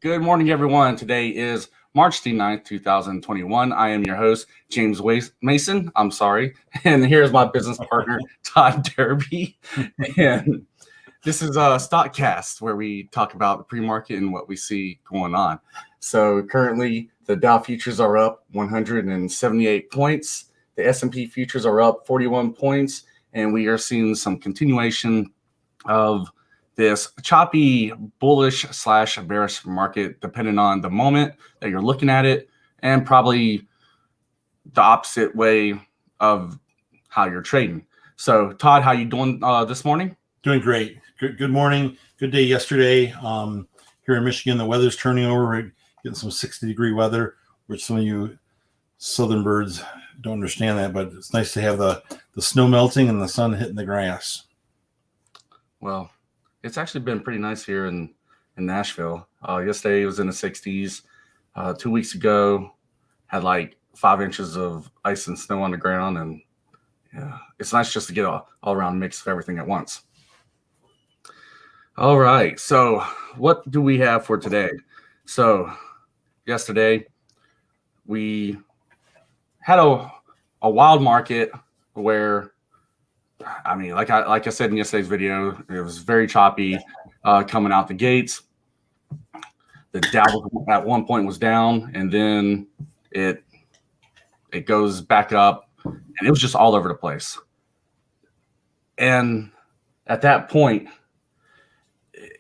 Good morning, everyone. Today is March the 9th, 2021. I am your host, James Mason. I'm sorry. And here's my business partner, Todd Derby. And this is a StockCast where we talk about the pre-market and what we see going on. So currently, The Dow futures are up 178 points. The S&P futures are up 41 points. And we are seeing some continuation of this choppy bullish / bearish market, depending on the moment that you're looking at it, and probably the opposite way of how you're trading. So, Todd, how you doing this morning? Doing great. Good morning. Good day yesterday. Here in Michigan, the weather's turning over. We're getting some 60-degree weather, which some of you southern birds don't understand that, but it's nice to have the snow melting and the sun hitting the grass. Well, it's actually been pretty nice here in Nashville. Yesterday it was in the 60s. 2 weeks ago, had like 5 inches of ice and snow on the ground, and yeah, it's nice just to get an all-around mix of everything at once. All right, so what do we have for today? So yesterday we had a wild market where, I mean, like I said in yesterday's video, it was very choppy coming out the gates. The Dow at one point was down, and then it goes back up, and it was just all over the place. And at that point,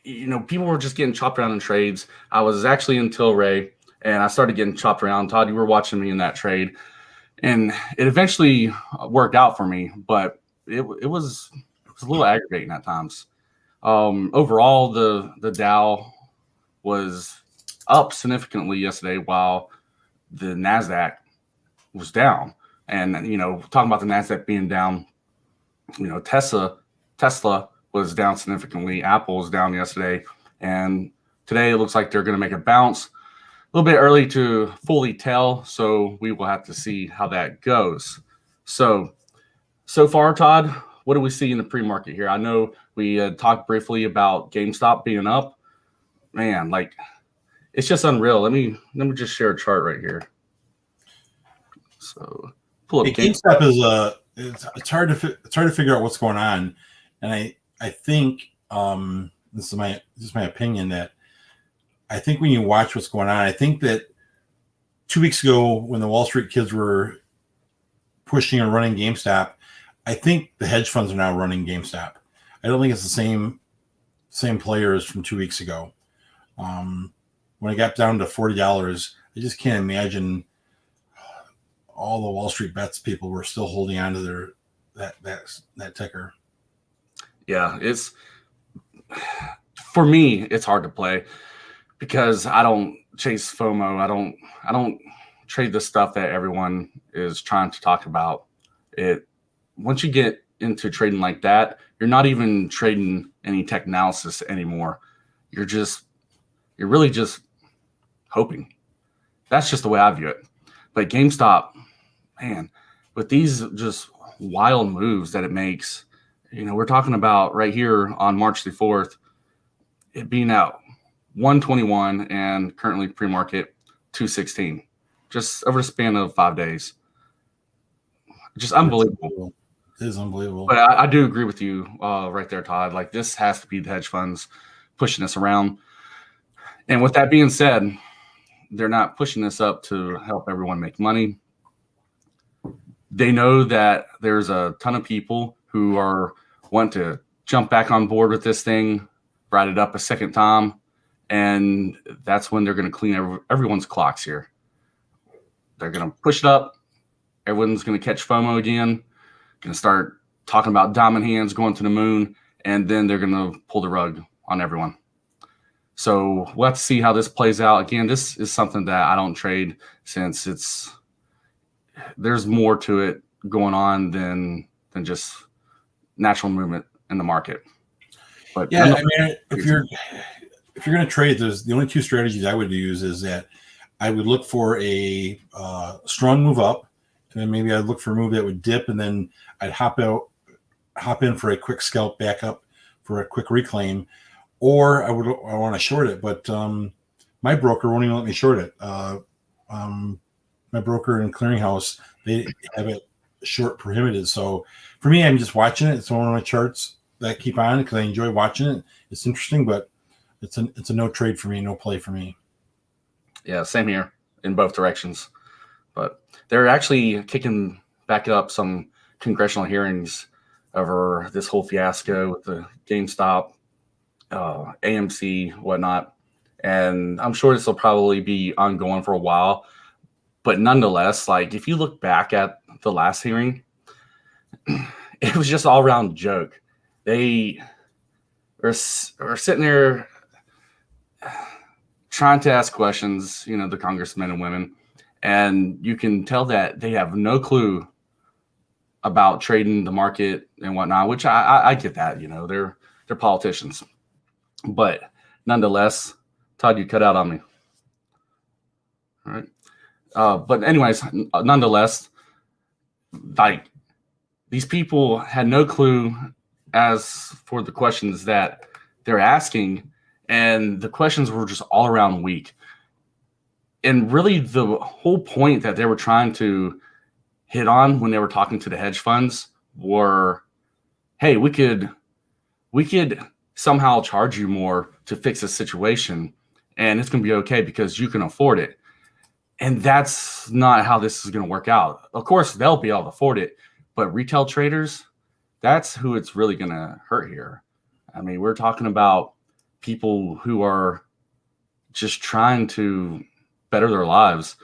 people were just getting chopped around in trades. I was actually in Tilray, and I started getting chopped around. Todd, you were watching me in that trade, and it eventually worked out for me, but it was a little aggravating at times. Overall, the Dow was up significantly yesterday, while the NASDAQ was down. And talking about the NASDAQ being down, Tesla was down significantly. Apple was down yesterday, and today it looks like they're going to make a bounce. A little bit early to fully tell, so we will have to see how that goes. So far, Todd, what do we see in the pre-market here? I know we talked briefly about GameStop being up. Man, like, it's just unreal. Let me just share a chart right here. So pull up GameStop is it's hard to figure out what's going on, and I think this is my opinion, that I think when you watch what's going on, I think that 2 weeks ago when the Wall Street kids were pushing and running GameStop, I think the hedge funds are now running GameStop. I don't think it's the same players from 2 weeks ago. When it got down to $40, I just can't imagine all the Wall Street bets people were still holding on to that ticker. Yeah, for me, it's hard to play because I don't chase FOMO. I don't trade the stuff that everyone is trying to talk about. Once you get into trading like that, you're not even trading any tech analysis anymore. You're really just hoping. That's just the way I view it. But GameStop, man, with these just wild moves that it makes, we're talking about right here on March the 4th, it being out 121 and currently pre-market 216, just over the span of 5 days. Just unbelievable. It is unbelievable. But I do agree with you right there, Todd. Like, this has to be the hedge funds pushing this around. And with that being said, they're not pushing this up to help everyone make money. They know that there's a ton of people who want to jump back on board with this thing, ride it up a second time, and that's when they're going to clean everyone's clocks here. They're going to push it up. Everyone's going to catch FOMO again, going to start talking about diamond hands going to the moon, and then they're going to pull the rug on everyone. So we'll have to see how this plays out. Again, this is something that I don't trade, since there's more to it going on than just natural movement in the market. But yeah, I mean, if you're going to trade, there's the only two strategies I would use is that I would look for a strong move up, and then maybe I'd look for a move that would dip, and then I'd hop in for a quick scalp back up for a quick reclaim, or I want to short it, but my broker won't even let me short it. My broker and clearinghouse, they have it short prohibited. So for me, I'm just watching it. It's one of my charts that I keep on because I enjoy watching it. It's interesting, but it's a no trade for me, no play for me. Yeah, same here. in both directions. But they're actually kicking back up some congressional hearings over this whole fiasco with the GameStop, AMC, whatnot. And I'm sure this will probably be ongoing for a while. But nonetheless, like if you look back at the last hearing, it was just all around joke. They are sitting there trying to ask questions, the congressmen and women, and you can tell that they have no clue about trading the market and whatnot, which I get that, they're politicians. But nonetheless, Todd, you cut out on me. All right. But anyways, nonetheless, like these people had no clue as for the questions that they're asking, and the questions were just all around weak. And really the whole point that they were trying to hit on when they were talking to the hedge funds were, hey, we could somehow charge you more to fix a situation, and it's going to be okay because you can afford it. And that's not how this is going to work out. Of course, they'll be able to afford it, but retail traders, that's who it's really going to hurt here. I mean, we're talking about people who are just trying to better their lives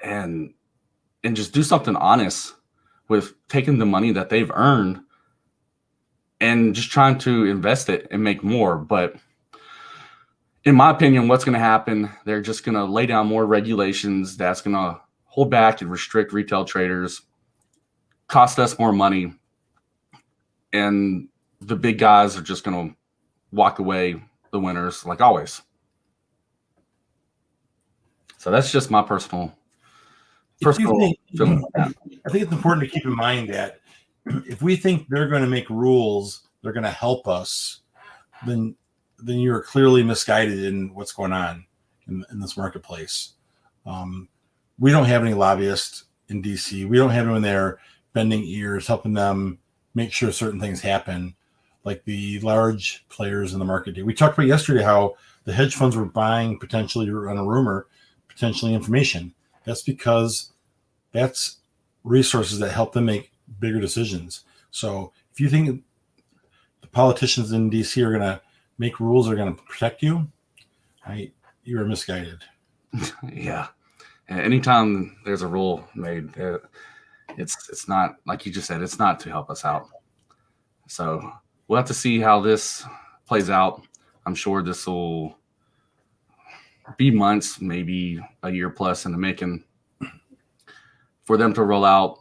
and just do something honest with taking the money that they've earned and just trying to invest it and make more. But in my opinion, what's going to happen, they're just going to lay down more regulations that's going to hold back and restrict retail traders, cost us more money, and the big guys are just going to walk away the winners like always. So that's just my personal feeling. I think it's important to keep in mind that if we think they're going to make rules, they're going to help us, then you're clearly misguided in what's going on in this marketplace. We don't have any lobbyists in DC. We don't have anyone there bending ears, helping them make sure certain things happen, like the large players in the market do. We talked about yesterday how the hedge funds were buying potentially on a rumor, potentially information. That's because that's resources that help them make bigger decisions. So if you think the politicians in DC are going to make rules that are going to protect you, you are misguided. Yeah. Anytime there's a rule made, it's not, like you just said, it's not to help us out. So we'll have to see how this plays out. I'm sure this will be months, maybe a year plus in the making for them to roll out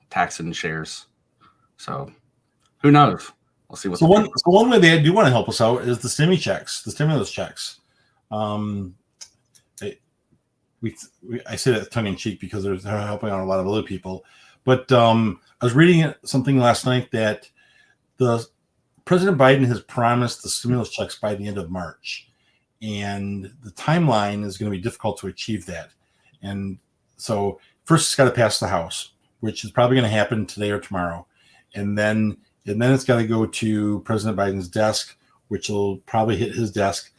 taxing shares. So who knows? We'll see. So one way they do want to help us out is the stimulus checks. I say that tongue in cheek because they're helping out a lot of other people. But I was reading something last night that the President Biden has promised the stimulus checks by the end of March, and the timeline is going to be difficult to achieve that. And so first it's got to pass the House, which is probably going to happen today or tomorrow, and then it's got to go to President Biden's desk, which will probably hit his desk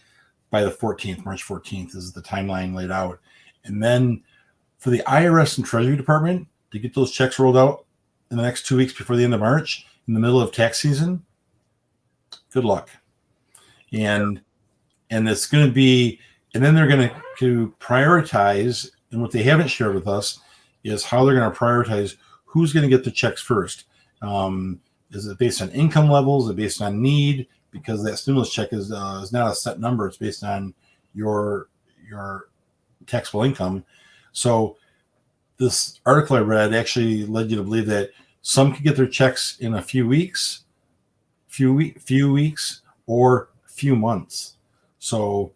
by the 14th. March 14th is the timeline laid out. And then for the IRS and Treasury Department to get those checks rolled out in the next 2 weeks before the end of March, in the middle of tax season, good luck. And it's going to be, and then they're going to prioritize, and what they haven't shared with us is how they're going to prioritize who's going to get the checks first. Is it based on income levels? Is it based on need? Because that stimulus check is not a set number. It's based on your taxable income. So this article I read actually led you to believe that some could get their checks in a few weeks, or a few months. So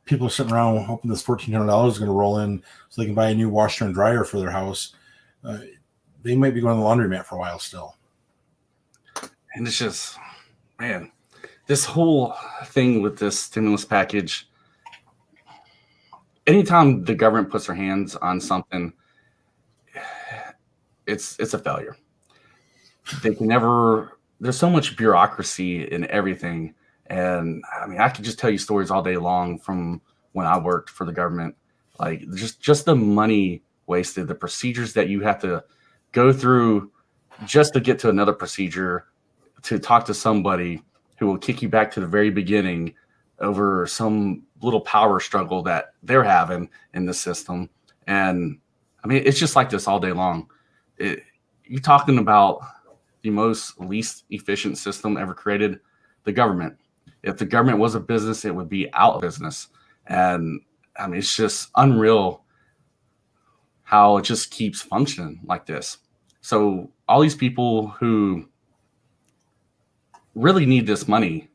people are sitting around hoping this $1,400 is going to roll in so they can buy a new washer and dryer for their house. They might be going to the laundromat for a while still. And it's just, man, this whole thing with this stimulus package, anytime the government puts their hands on something, it's a failure. They can never, there's so much bureaucracy in everything. And I mean, I could just tell you stories all day long from when I worked for the government Like just the money wasted, the procedures that you have to go through just to get to another procedure, to talk to somebody who will kick you back to the very beginning over some little power struggle that they're having in the system. And I mean, it's just like this all day long. You're talking about the most least efficient system ever created, the government. If the government was a business, it would be out of business. And I mean, it's just unreal how it just keeps functioning like this. So all these people who really need this money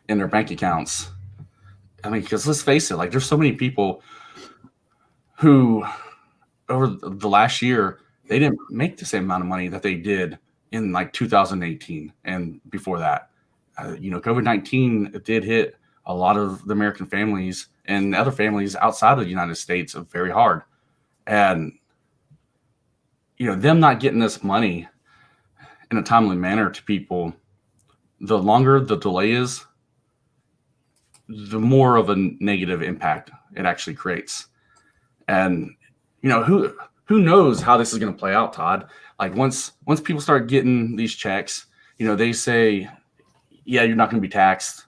in their bank accounts, I mean, because let's face it, like there's so many people who over the last year, they didn't make the same amount of money that they did in like 2018 and before that. COVID-19 did hit a lot of the American families and other families outside of the United States very hard. And, them not getting this money in a timely manner to people, the longer the delay is, the more of a negative impact it actually creates. And, who knows how this is going to play out, Todd? Like once people start getting these checks, they say, yeah, you're not going to be taxed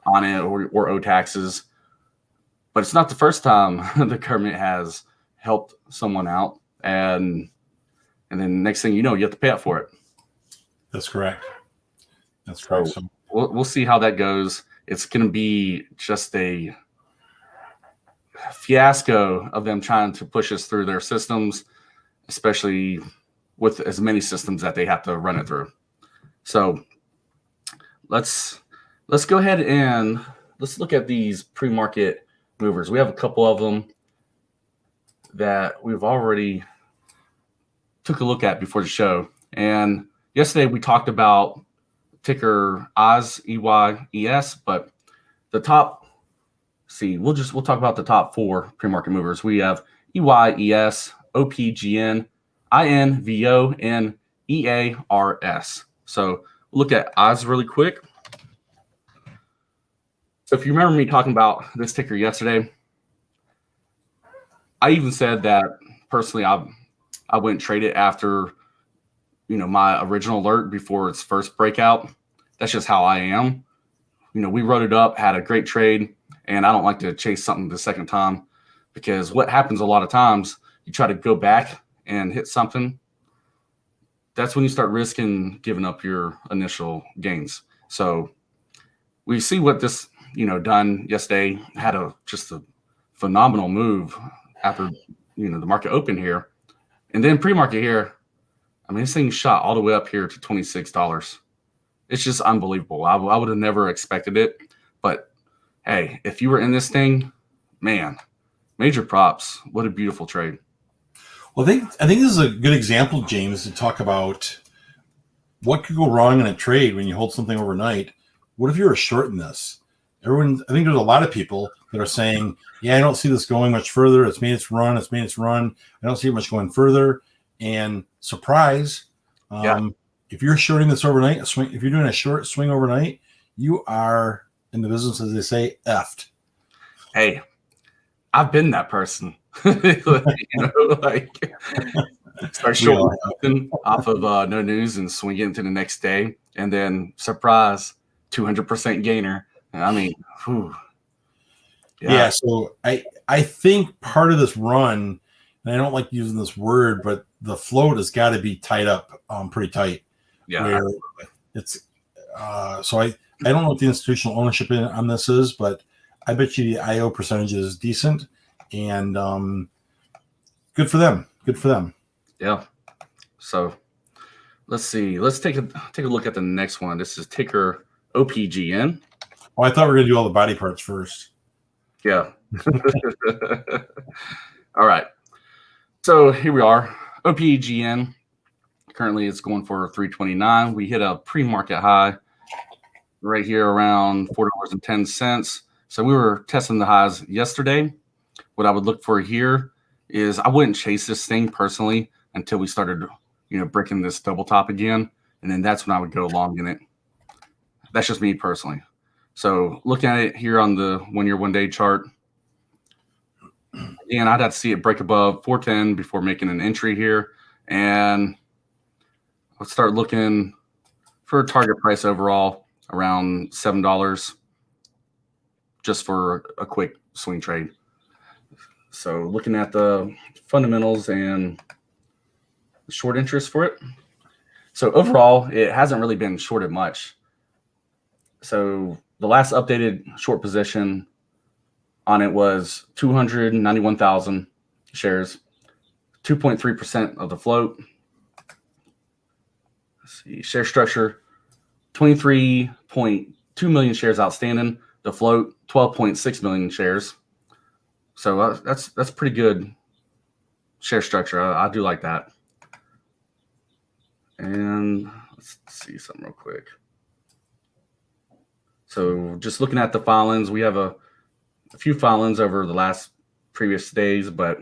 on it or owe taxes. But it's not the first time the government has helped someone out. And then next thing you know, you have to pay up for it. That's correct. That's correct. So we'll see how that goes. It's going to be just a fiasco of them trying to push us through their systems, especially with as many systems that they have to run it through. So let's go ahead and let's look at these pre-market movers. We have a couple of them that we've already took a look at before the show. And yesterday we talked about ticker EYES, EYES, but the top, we'll talk about the top four pre-market movers. We have EYES, OPGN, INVO, and EARS. So we'll look at EYES really quick. So if you remember me talking about this ticker yesterday, I even said that personally I wouldn't trade it after my original alert before its first breakout. That's just how I am. We wrote it up, had a great trade, and I don't like to chase something the second time, because what happens a lot of times, you try to go back and hit something. That's when you start risking giving up your initial gains. So we see what this done yesterday. Had just a phenomenal move after the market opened here, and then pre-market here. I mean, this thing shot all the way up here to $26. It's just unbelievable. I would have never expected it. But hey, if you were in this thing, man, major props. What a beautiful trade. Well, I think this is a good example, James, to talk about what could go wrong in a trade when you hold something overnight. What if you're a short in this? I think there's a lot of people that are saying, yeah, I don't see this going much further. It's made its run. I don't see it much going further. And surprise, if you're shorting this overnight, if you're doing a short swing overnight, you are in the business, as they say, effed. Hey, I've been that person. Start shorting something off of no news and swing it into the next day, and then surprise, 200% gainer. I mean, whew. Yeah. So I think part of this run, and I don't like using this word, but the float has got to be tied up pretty tight. Yeah. Where it's so I don't know what the institutional ownership on this is, but I bet you the IO percentage is decent, and good for them. Good for them. Yeah. So let's see. Let's take a look at the next one. This is ticker OPGN. Oh, I thought we were gonna do all the body parts first. Yeah. All right. So here we are. OPGN. Currently it's going for $3.29. We hit a pre-market high right here around $4.10. So we were testing the highs yesterday. What I would look for here is I wouldn't chase this thing personally until we started, breaking this double top again. And then that's when I would go long in it. That's just me personally. So looking at it here on the 1 year, 1 day chart, Again, I'd have to see it break above 410 before making an entry here. And let's start looking for a target price overall around $7 just for a quick swing trade. So looking at the fundamentals and the short interest for it. So overall, it hasn't really been shorted much. So the last updated short position on it was 291,000 shares, 2.3% of the float. Let's see, share structure, 23.2 million shares outstanding. The float, 12.6 million shares. So that's pretty good share structure. I do like that. And let's see something real quick. So just looking at the filings, we have a few filings over the last previous days, but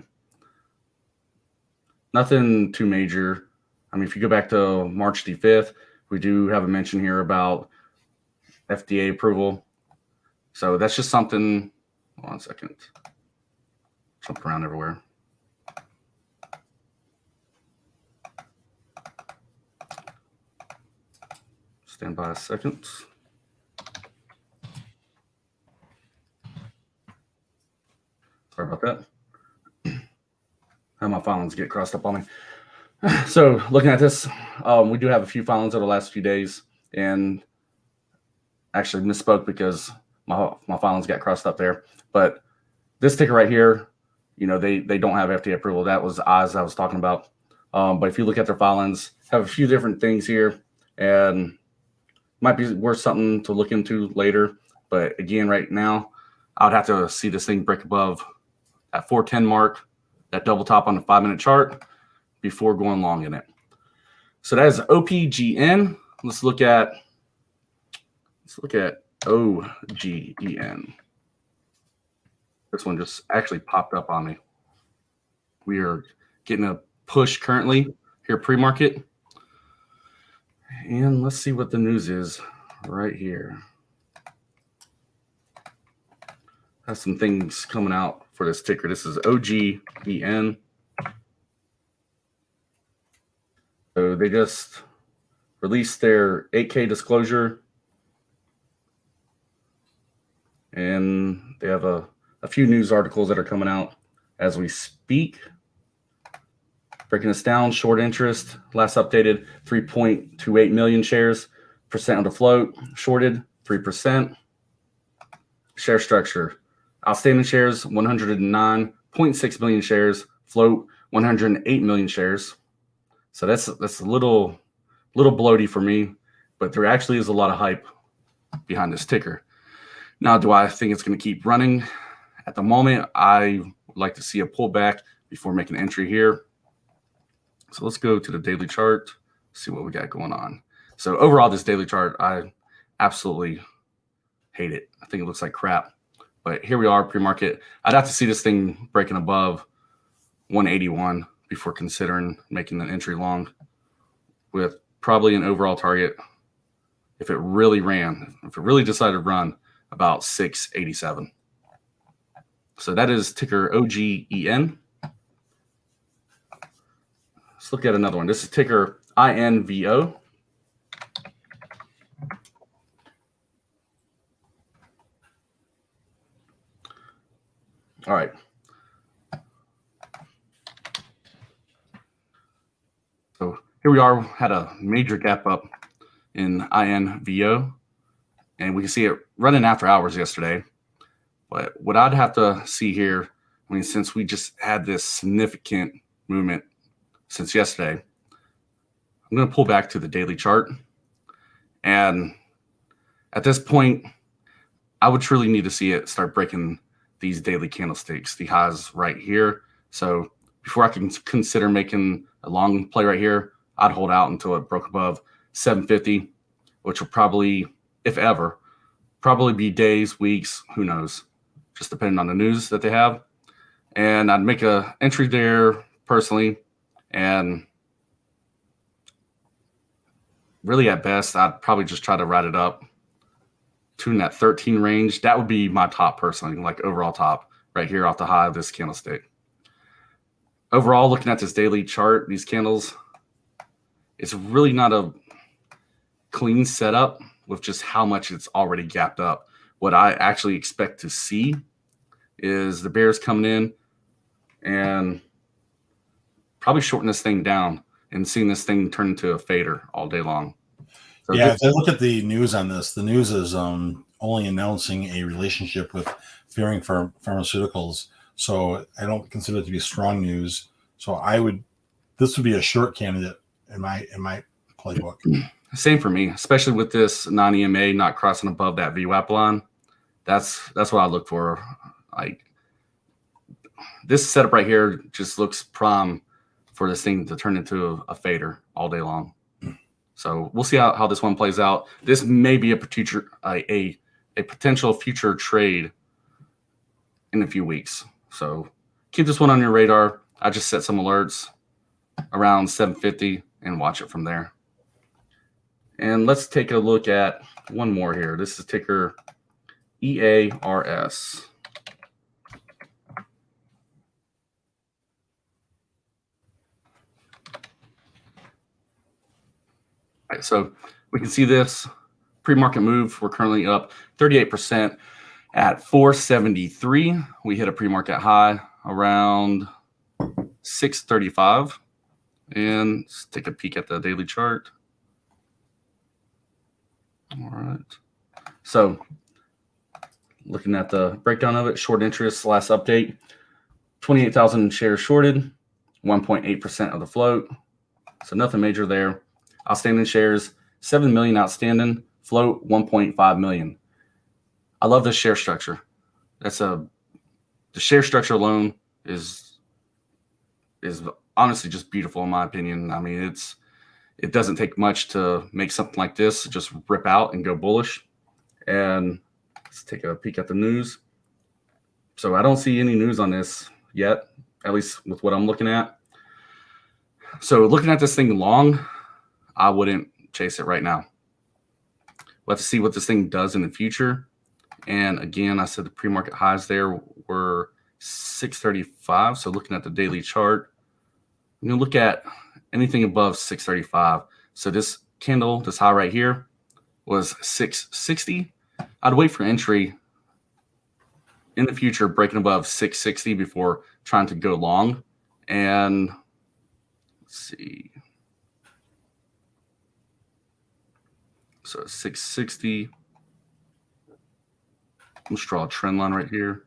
nothing too major. I mean, if you go back to March the 5th, we do have a mention here about FDA approval. So that's just something. Hold on a second. Jump around everywhere. Stand by a second. Sorry about that. How my filings get crossed up on me. So looking at this, we do have a few filings over the last few days, and actually misspoke because my filings got crossed up there. But this ticker right here, you know, they don't have FDA approval. That was Oz I was talking about. But if you look at their filings, have a few different things here, and might be worth something to look into later. But again, right now, I would have to see this thing break above that 410 mark, that double top on the 5-minute chart before going long in it. So that is OPGN. Let's look at OGEN. This one just actually popped up on me. We are getting a push currently here pre-market. And let's see what the news is right here. Have some things coming out for this ticker. This is OGEN. So they just released their 8K disclosure. And they have a few news articles that are coming out as we speak. Breaking this down, short interest, last updated 3.28 million shares, percent of the float, shorted 3%. Share structure, outstanding shares 109.6 million shares, float 108 million shares. So that's a little bloaty for me, but there actually is a lot of hype behind this ticker. Now, do I think it's going to keep running? At the moment, I would like to see a pullback before making an entry here. So let's go to the daily chart, see what we got going on. So overall, this daily chart, I absolutely hate it. I think it looks like crap. But here we are, pre-market. I'd have to see this thing breaking above 181 before considering making an entry long, with probably an overall target, if it really decided to run, about 687. So that is ticker OGEN. Let's look at another one. This is ticker INVO. All right. So here we are, had a major gap up in INVO, and we can see it running after hours yesterday. But what I'd have to see here, I mean, since we just had this significant movement since yesterday, I'm going to pull back to the daily chart. And at this point, I would truly need to see it start breaking these daily candlesticks, the highs right here. So before I can consider making a long play right here, I'd hold out until it broke above 750, which will probably, if ever, probably be days, weeks, who knows, just depending on the news that they have. And I'd make a entry there personally. And really, at best, I'd probably just try to ride it up to in that 13 range. That would be my top personally, like overall top, right here off the high of this candlestick. Overall, looking at this daily chart, these candles, it's really not a clean setup with just how much it's already gapped up. What I actually expect to see is the bears coming in and probably shorten this thing down and seeing this thing turn into a fader all day long. So yeah, if I look at the news on this, the news is only announcing a relationship with Ferring Pharmaceuticals. So I don't consider it to be strong news. So this would be a short candidate in my playbook. Same for me, especially with this non-EMA not crossing above that VWAP line. That's what I look for. Like this setup right here just looks prime for this thing to turn into a fader all day long. So we'll see how this one plays out. This may be a potential future trade in a few weeks. So keep this one on your radar. I just set some alerts around 750 and watch it from there. And let's take a look at one more here. This is ticker EARS. All right, so we can see this pre-market move. We're currently up 38% at 473. We hit a pre-market high around 635. And let's take a peek at the daily chart. All right. So looking at the breakdown of it, short interest last update, 28,000 shares shorted, 1.8% of the float. So nothing major there. Outstanding shares, 7 million outstanding, float 1.5 million. I love this share structure. The share structure alone is honestly just beautiful in my opinion. I mean, it doesn't take much to make something like this just rip out and go bullish. And let's take a peek at the news. So I don't see any news on this yet, at least with what I'm looking at. So looking at this thing long, I wouldn't chase it right now. We'll have to see what this thing does in the future. And again, I said the pre-market highs there were 635. So looking at the daily chart, I'm going to look at anything above 635. So this candle, this high right here, was 660. I'd wait for entry in the future, breaking above 660 before trying to go long. And let's see. So 660. Let's draw a trend line right here.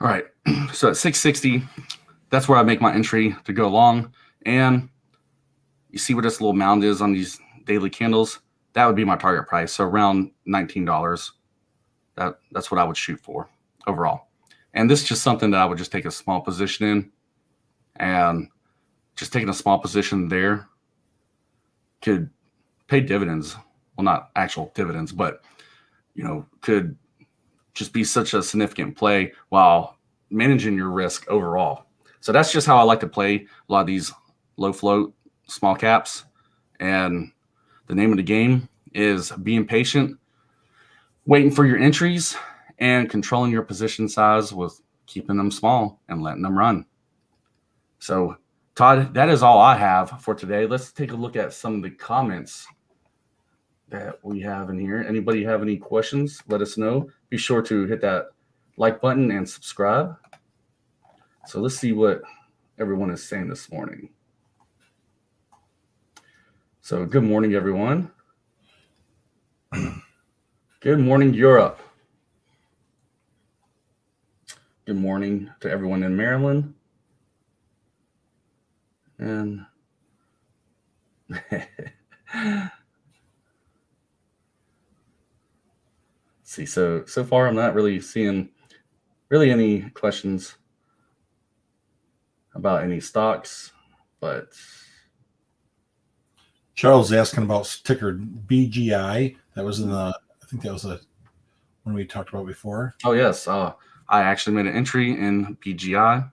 All right, so at 660, that's where I make my entry to go long. And you see where this little mound is on these daily candles? That would be my target price. So around $19. That's what I would shoot for overall. And this is just something that I would just take a small position in. And just taking a small position there could pay dividends. Well, not actual dividends, but, could just be such a significant play while managing your risk overall. So that's just how I like to play a lot of these low float small caps. And the name of the game is being patient, waiting for your entries, and controlling your position size with keeping them small and letting them run. So, Todd, that is all I have for today. Let's take a look at some of the comments that we have in here. Anybody have any questions? Let us know. Be sure to hit that like button and subscribe. So let's see what everyone is saying this morning. So good morning, everyone. Good morning, Europe. Good morning to everyone in Maryland. And see, so far I'm not really seeing any questions about any stocks, but Charles is asking about ticker BGI. That was I think that was the one we talked about before. Oh yes, I actually made an entry in BGI,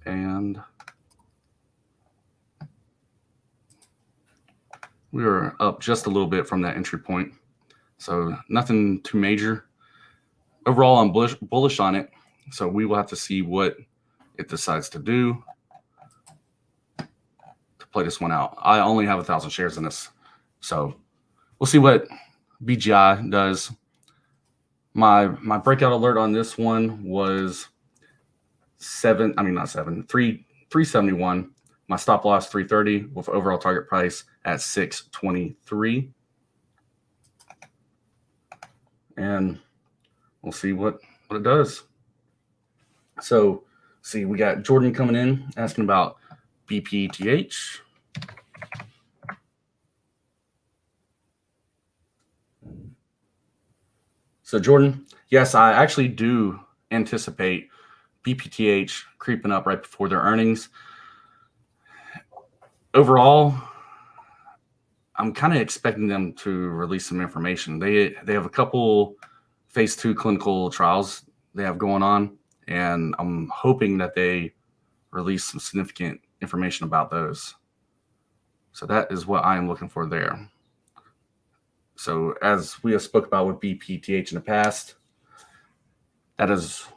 and we were up just a little bit from that entry point. So nothing too major. Overall, I'm bullish on it. So we will have to see what it decides to do to play this one out. I only have 1,000 shares in this. So we'll see what BGI does. My breakout alert on this one was 371. My stop loss 330 with overall target price at 623. And we'll see what it does. So, see, we got Jordan coming in asking about BPTH. So, Jordan, yes, I actually do anticipate BPTH creeping up right before their earnings. Overall, I'm kind of expecting them to release some information. They have a couple phase 2 clinical trials they have going on, and I'm hoping that they release some significant information about those. So that is what I am looking for there. So as we have spoke about with BPTH in the past, that's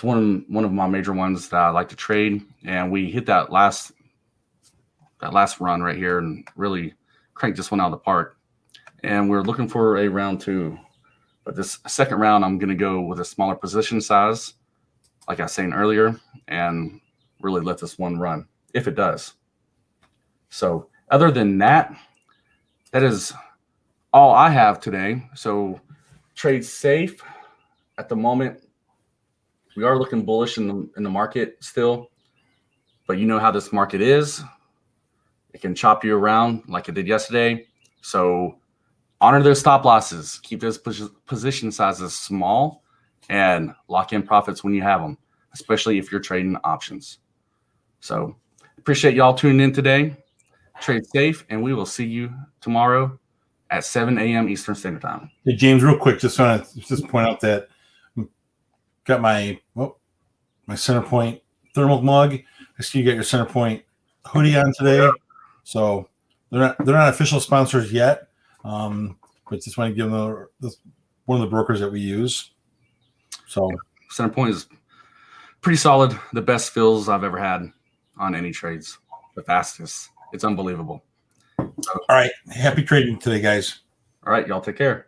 one of my major ones that I like to trade, and we hit that last run right here and really cranked this one out of the park. And we're looking for a round 2. But this second round, I'm going to go with a smaller position size, like I was saying earlier, and really let this one run, if it does. So other than that, that is all I have today. So trade safe at the moment. We are looking bullish in the market still, but you know how this market is. It can chop you around like it did yesterday. So honor those stop losses. Keep those position sizes small and lock in profits when you have them, especially if you're trading options. So appreciate y'all tuning in today. Trade safe, and we will see you tomorrow at 7 a.m. Eastern Standard Time. Hey, James, real quick, just want to point out that got my Center Point thermal mug. I see you got your Center Point hoodie on today. So they're not official sponsors yet, but just want to give them one of the brokers that we use. So Center Point is pretty solid. The best fills I've ever had on any trades. The fastest. It's unbelievable. All right. Happy trading today, guys. All right. Y'all take care.